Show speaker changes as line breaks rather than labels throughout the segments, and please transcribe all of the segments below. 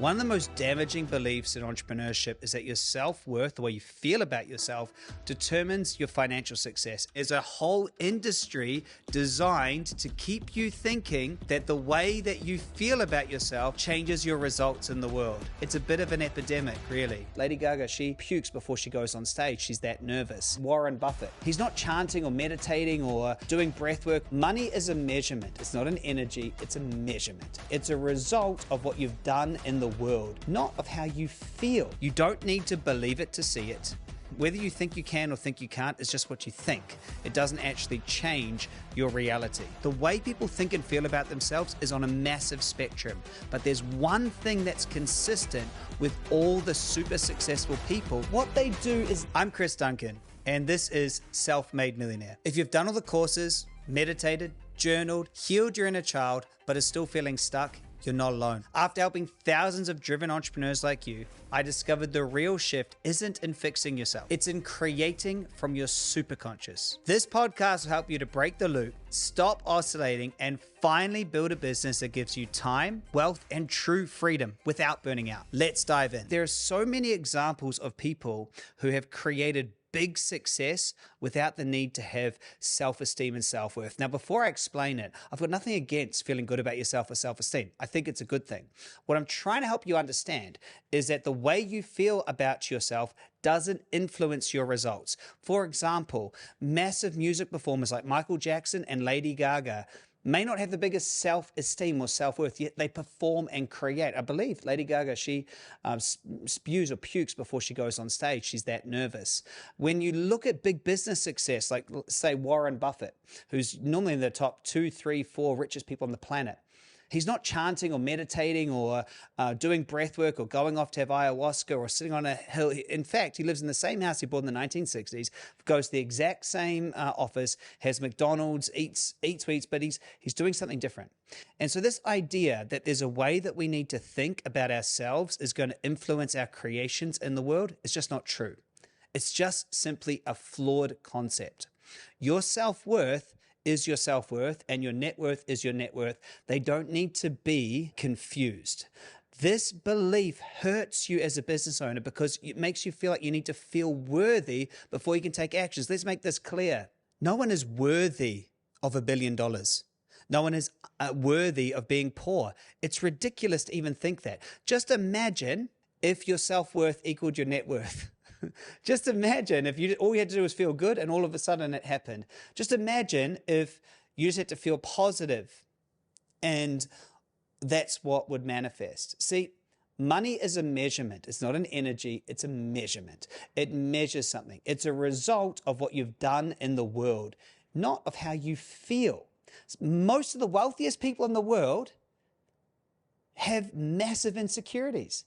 One of the most damaging beliefs in entrepreneurship is that your self-worth, the way you feel about yourself, determines your financial success. There's a whole industry designed to keep you thinking that the way that you feel about yourself changes your results in the world. It's a bit of an epidemic, really. Lady Gaga, she pukes before she goes on stage. She's that nervous. Warren Buffett, he's not chanting or meditating or doing breath work. Money is a measurement. It's not an energy, it's a measurement. It's a result of what you've done in the world, not of how you feel. You don't need to believe it to see it. Whether you think you can or think you can't is just what you think. It doesn't actually change your reality. The way people think and feel about themselves is on a massive spectrum, but there's one thing that's consistent with all the super successful people. What they do is, I'm Chris Duncan, and this is Self-Made Millionaire. If you've done all the courses, meditated, journaled, healed your inner child, but are still feeling stuck, you're not alone. After helping thousands of driven entrepreneurs like you, I discovered the real shift isn't in fixing yourself. It's in creating from your superconscious. This podcast will help you to break the loop, stop oscillating, and finally build a business that gives you time, wealth, and true freedom without burning out. Let's dive in. There are so many examples of people who have created big success without the need to have self-esteem and self-worth. Now, before I explain it, I've got nothing against feeling good about yourself or self-esteem. I think it's a good thing. What I'm trying to help you understand is that the way you feel about yourself doesn't influence your results. For example, massive music performers like Michael Jackson and Lady Gaga may not have the biggest self-esteem or self-worth, yet they perform and create. I believe Lady Gaga, she spews or pukes before she goes on stage. She's that nervous. When you look at big business success, like say Warren Buffett, who's normally in the top 2, 3, 4 richest people on the planet, he's not chanting or meditating or doing breath work or going off to have ayahuasca or sitting on a hill. In fact, he lives in the same house he bought in the 1960s, goes to the exact same office, has McDonald's, eats sweets, but he's doing something different. And so this idea that there's a way that we need to think about ourselves is going to influence our creations in the world is just not true. It's just simply a flawed concept. Your self-worth is your self-worth and your net worth is your net worth. They don't need to be confused. This belief hurts you as a business owner because it makes you feel like you need to feel worthy before you can take actions. Let's make this clear. No one is worthy of $1 billion. No one is worthy of being poor. It's ridiculous to even think that. Just imagine if your self-worth equaled your net worth. Just imagine if all you had to do was feel good and all of a sudden it happened. Just imagine if you just had to feel positive and that's what would manifest. See, money is a measurement. It's not an energy, it's a measurement. It measures something. It's a result of what you've done in the world, not of how you feel. Most of the wealthiest people in the world have massive insecurities.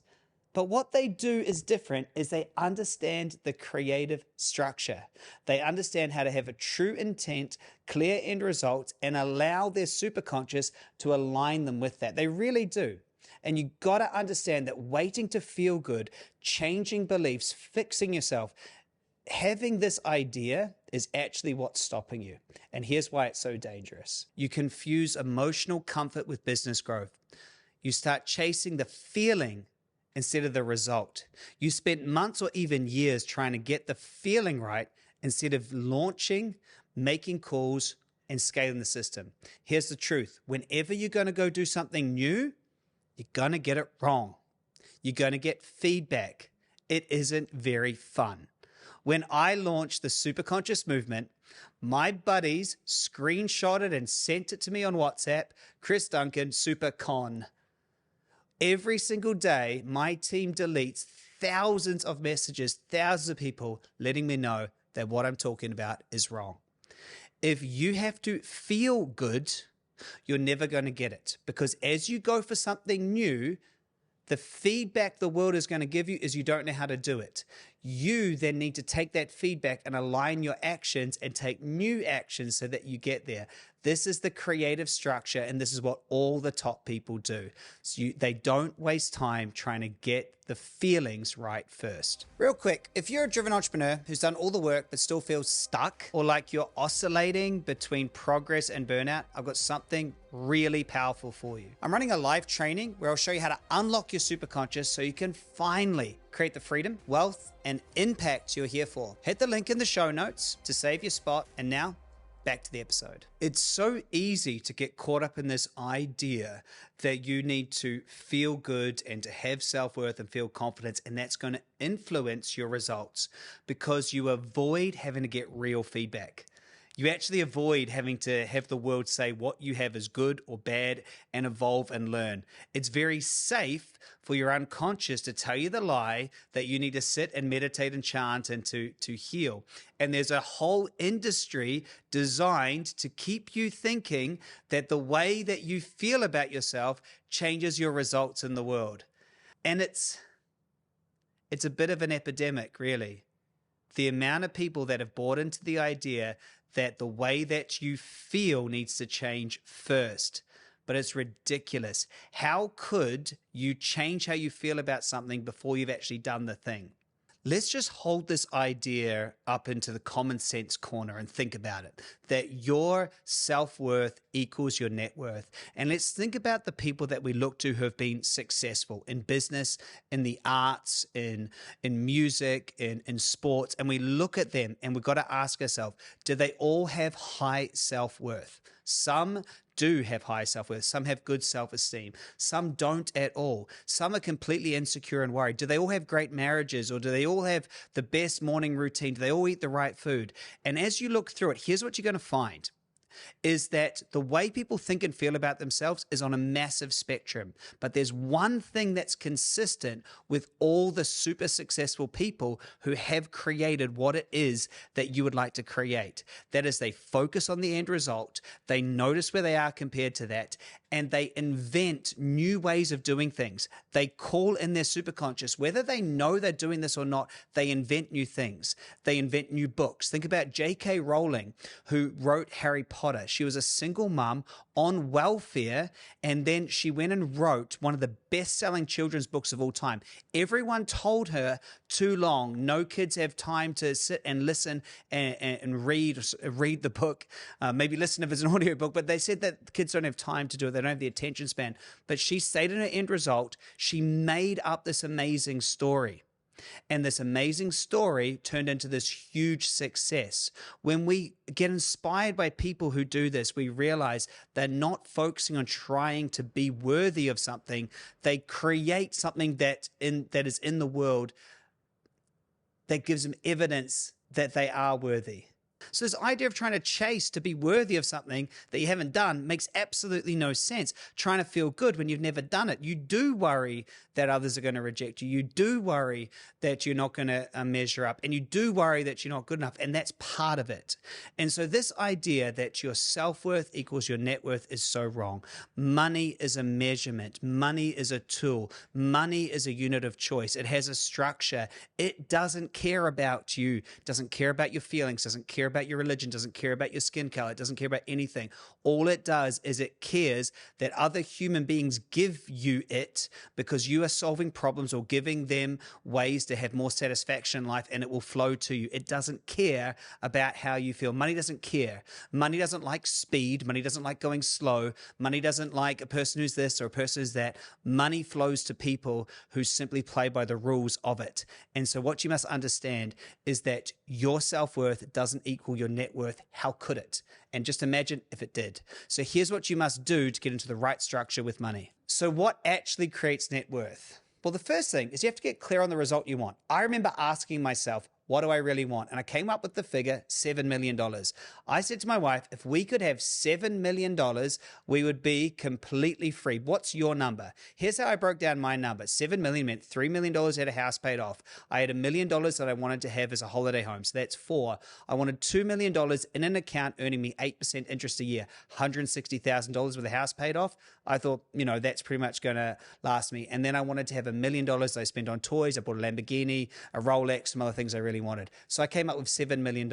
But what they do is different, is they understand the creative structure. They understand how to have a true intent, clear end results, and allow their superconscious to align them with that. They really do. And you got to understand that waiting to feel good, changing beliefs, fixing yourself, having this idea is actually what's stopping you. And here's why it's so dangerous. You confuse emotional comfort with business growth. You start chasing the feeling instead of the result. You spent months or even years trying to get the feeling right instead of launching, making calls, and scaling the system. Here's the truth. Whenever you're going to go do something new, you're going to get it wrong. You're going to get feedback. It isn't very fun. When I launched the Superconscious movement, my buddies screenshotted and sent it to me on WhatsApp, Chris Duncan, SuperCon. Every single day, my team deletes thousands of messages, thousands of people letting me know that what I'm talking about is wrong. If you have to feel good, you're never going to get it. Because as you go for something new, the feedback the world is going to give you is you don't know how to do it. You then need to take that feedback and align your actions and take new actions so that you get there. This is the creative structure, and this is what all the top people do. So they don't waste time trying to get the feelings right first. Real quick, if you're a driven entrepreneur who's done all the work but still feels stuck, or like you're oscillating between progress and burnout, I've got something really powerful for you. I'm running a live training where I'll show you how to unlock your superconscious so you can finally create the freedom, wealth, and impact you're here for. Hit the link in the show notes to save your spot. And now, back to the episode. It's so easy to get caught up in this idea that you need to feel good and to have self-worth and feel confidence, and that's going to influence your results because you avoid having to get real feedback. You actually avoid having to have the world say what you have is good or bad and evolve and learn. It's very safe for your unconscious to tell you the lie that you need to sit and meditate and chant and to heal. And there's a whole industry designed to keep you thinking that the way that you feel about yourself changes your results in the world. And it's a bit of an epidemic, really. The amount of people that have bought into the idea that the way that you feel needs to change first. But it's ridiculous. How could you change how you feel about something before you've actually done the thing? Let's just hold this idea up into the common sense corner and think about it, that your self-worth equals your net worth. And let's think about the people that we look to who have been successful in business, in the arts, in music, in sports. And we look at them and we've got to ask ourselves, do they all have high self-worth? Some do have high self-worth. Some have good self-esteem. Some don't at all. Some are completely insecure and worried. Do they all have great marriages, or do they all have the best morning routine? Do they all eat the right food? And as you look through it, here's what you're going to find. Is that the way people think and feel about themselves is on a massive spectrum. But there's one thing that's consistent with all the super successful people who have created what it is that you would like to create. That is, they focus on the end result, they notice where they are compared to that, and they invent new ways of doing things. They call in their superconscious, whether they know they're doing this or not, they invent new things. They invent new books. Think about J.K. Rowling, who wrote Harry Potter. She was a single mom on welfare, and then she went and wrote one of the best-selling children's books of all time. Everyone told her too long. No kids have time to sit and listen and read the book. Maybe listen if it's an audio book, but they said that kids don't have time to do it. They don't have the attention span. But she stated in her end result, she made up this amazing story. And this amazing story turned into this huge success. When we get inspired by people who do this, we realize they're not focusing on trying to be worthy of something. They create something that is in the world that gives them evidence that they are worthy. So this idea of trying to chase to be worthy of something that you haven't done makes absolutely no sense. Trying to feel good when you've never done it. You do worry that others are going to reject you. You do worry that you're not going to measure up. And you do worry that you're not good enough. And that's part of it. And so this idea that your self-worth equals your net worth is so wrong. Money is a measurement. Money is a tool. Money is a unit of choice. It has a structure. It doesn't care about you. Doesn't care about your feelings. Doesn't care about your religion, doesn't care about your skin color, it doesn't care about anything. All it does is it cares that other human beings give you it because you are solving problems or giving them ways to have more satisfaction in life, and it will flow to you. It doesn't care about how you feel. Money doesn't care. Money doesn't like speed. Money doesn't like going slow. Money doesn't like a person who's this or a person who's that. Money flows to people who simply play by the rules of it. And so what you must understand is that your self-worth doesn't equal your net worth. How could it? And just imagine if it did. So here's what you must do to get into the right structure with money. So what actually creates net worth? Well, the first thing is you have to get clear on the result you want. I remember asking myself, what do I really want? And I came up with the figure $7 million. I said to my wife, if we could have $7 million, we would be completely free. What's your number? Here's how I broke down my number. 7 million meant $3 million had a house paid off. I had $1 million that I wanted to have as a holiday home. So that's 4. I wanted $2 million in an account earning me 8% interest a year, $160,000 with a house paid off. I thought, that's pretty much going to last me. And then I wanted to have $1 million I spent on toys. I bought a Lamborghini, a Rolex, some other things I really wanted. So I came up with $7 million.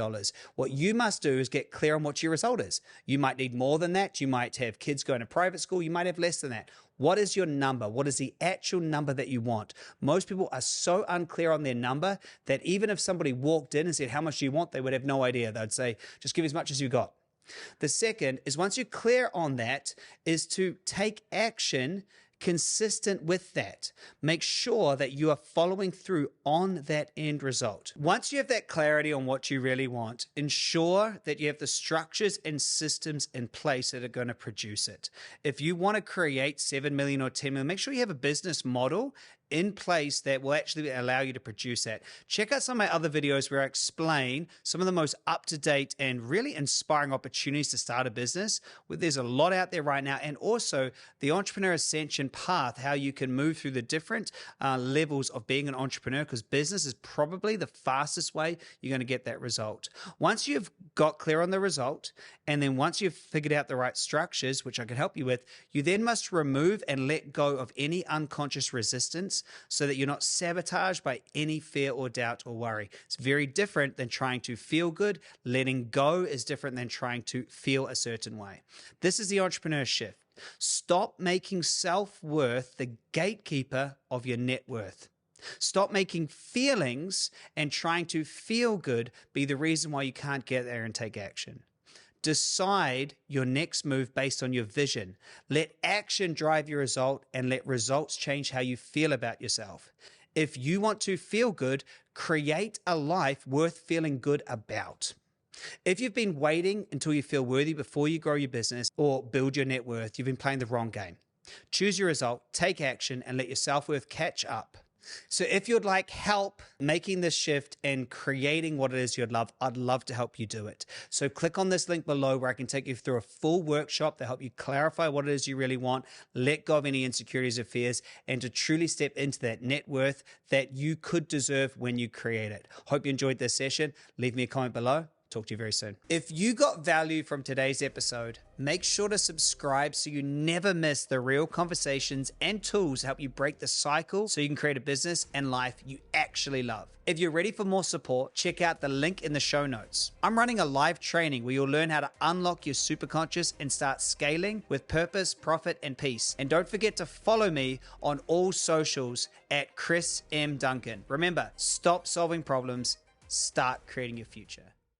What you must do is get clear on what your result is. You might need more than that. You might have kids going to private school. You might have less than that. What is your number? What is the actual number that you want? Most people are so unclear on their number that even if somebody walked in and said, how much do you want? They would have no idea. They'd say, just give as much as you got. The second is, once you're clear on that, is to take action consistent with that. Make sure that you are following through on that end result. Once you have that clarity on what you really want, ensure that you have the structures and systems in place that are going to produce it. If you want to create 7 million or 10 million, make sure you have a business model in place that will actually allow you to produce that. Check out some of my other videos where I explain some of the most up-to-date and really inspiring opportunities to start a business. There's a lot out there right now, and also the entrepreneur ascension path, how you can move through the different levels of being an entrepreneur, because business is probably the fastest way you're going to get that result. Once you've got clear on the result, and then once you've figured out the right structures, which I can help you with, you then must remove and let go of any unconscious resistance so that you're not sabotaged by any fear or doubt or worry. It's very different than trying to feel good. Letting go is different than trying to feel a certain way. This is the entrepreneur shift. Stop making self-worth the gatekeeper of your net worth. Stop making feelings and trying to feel good be the reason why you can't get there and take action. Decide your next move based on your vision. Let action drive your result, and let results change how you feel about yourself. If you want to feel good, create a life worth feeling good about. If you've been waiting until you feel worthy before you grow your business or build your net worth, you've been playing the wrong game. Choose your result, take action, and let your self-worth catch up. So if you'd like help making this shift and creating what it is you'd love, I'd love to help you do it. So click on this link below where I can take you through a full workshop to help you clarify what it is you really want, let go of any insecurities or fears, and to truly step into that net worth that you could deserve when you create it. Hope you enjoyed this session. Leave me a comment below. Talk to you very soon. If you got value from today's episode, make sure to subscribe so you never miss the real conversations and tools to help you break the cycle so you can create a business and life you actually love. If you're ready for more support, check out the link in the show notes. I'm running a live training where you'll learn how to unlock your superconscious and start scaling with purpose, profit, and peace. And don't forget to follow me on all socials at Chris M. Duncan. Remember, stop solving problems, start creating your future.